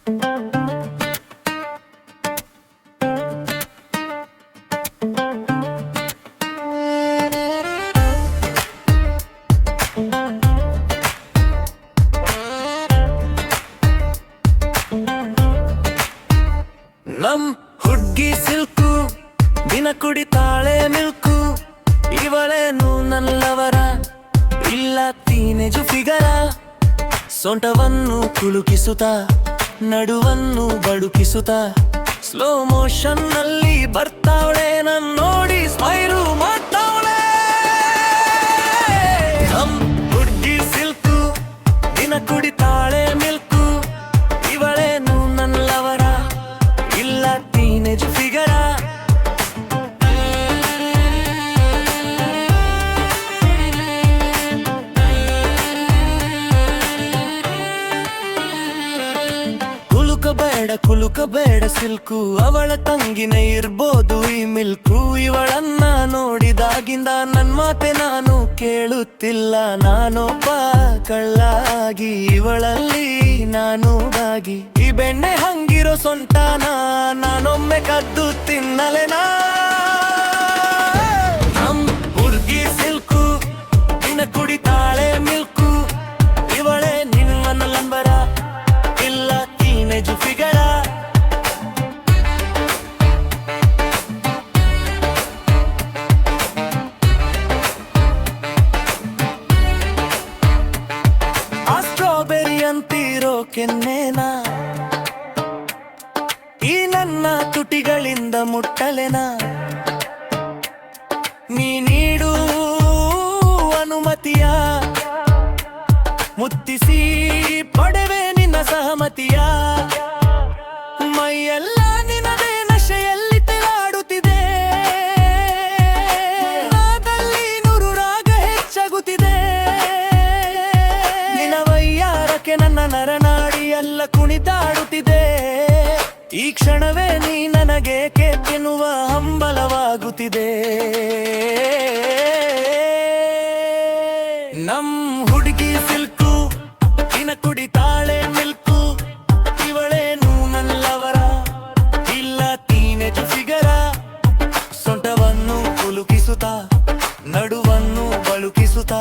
ನಮ್ ಹುಡ್ಗಿ ಸಿಲ್ಕು ದಿನ ಕುಡಿತಾಳೆ ಮಿಲ್ಕು, ಇವಳೇನು ನನ್ನವರ ಇಲ್ಲ ಟೀನೇಜು ಫಿಗರ. ಸೊಂಟವನ್ನು ಕುಲುಕಿಸುತ್ತ ನಡುವನ್ನು ಬಡುಕಿಸುತ್ತ ಸ್ಲೋ ಮೋಷನ್ ನಲ್ಲಿ ಬರ್ತಾವಳೆ, ನನ್ ನೋಡಿ ಸ್ಮೈಲು ಮಾಡ್ತಾವಳೆ. ನಮ್ ಹುಡ್ಗಿ ಸಿಲ್ಕು ದಿನ ಕುಡಿತಾಳೆ ಮಿಲ್ಕು, ಇವಳೇನು ನನ್ನವರ ಇಲ್ಲ ಟೀನೇಜ್ ಫಿಗರ. ಕುಲುಕಬೇಡ ಸಿಲ್ಕು, ಅವಳ ತಂಗಿನೇ ಇರ್ಬೋದು ಈ ಮಿಲ್ಕು. ಇವಳನ್ನ ನೋಡಿದಾಗಿಂದ ನನ್ ಮಾತೆ ನಾನು ಕೇಳುತ್ತಿಲ್ಲ, ನಾನೊಬ್ಬ ಕಳ್ಳಾಗಿ ಇವಳಲ್ಲಿ ನಾನು ಬಾಗಿ. ಈ ಬೆಣ್ಣೆ ಹಂಗಿರೋ ಸೊಂಟನ ನಾನೊಮ್ಮೆ ಕದ್ದು ತಿನ್ನಲೆನಾ. ನಮ್ ಹುಡ್ಗಿ ಸಿಲ್ಕು ದಿನ ಕುಡಿತಾಳೆ ಮಿಲ್ಕು, ಇವಳೇ ನಿನ್ನ ಲಂಬರ ಇಲ್ಲ ಟೀನೇಜ್ ಫಿಗರ. ಸ್ಟ್ರಾಬೆರಿ ಅಂತೀರೋ ಕೆನ್ನೇನಾ, ಈ ನನ್ನ ತುಟಿಗಳಿಂದ ಮುಟ್ಟಲೆನಾ. ನೀ ನೀಡು ಅನುಮತಿಯ, ಮುತ್ತಿಸಿ ಪಡೆವೆ ನಿನ್ನ ಸಹಮತಿಯ. ಮೈಯೆಲ್ಲ ನಿನ್ನದೇ ನಶೆಯಲ್ಲಿ ತೇಲಾಡುತ್ತಿದೆ, ನಾದಲ್ಲಿ ನೂರು ರಾಗ ಹೆಚ್ಚಾಗುತ್ತಿದೆ. ನಿನ್ನ ವೈಯಾರಕ್ಕೆ ನನ್ನ ನರನಾಡಿ ಎಲ್ಲ ಕುಣಿದಾಡುತ್ತಿದೆ. ಈ ಕ್ಷಣವೇ ನೀ ನನಗೇಕೆ ತಿನ್ನುವ ಹಂಬಲವಾಗುತ್ತಿದೆ. ನಮ್ ಹುಡುಗಿ ಸಿಲ್ಕು ದಿನ ಕುಡಿತಾಳೆ ಮಿಲ್ಕು, ಇವಳೇನು ನನ್ನವರ ಇಲ್ಲ ಟೀನೇಜ್ ಫಿಗರ. ಸೊಂಟವನ್ನು ಕುಲುಕಿಸುತ್ತ ನಡುವನ್ನು ಬಳುಕಿಸುತ್ತ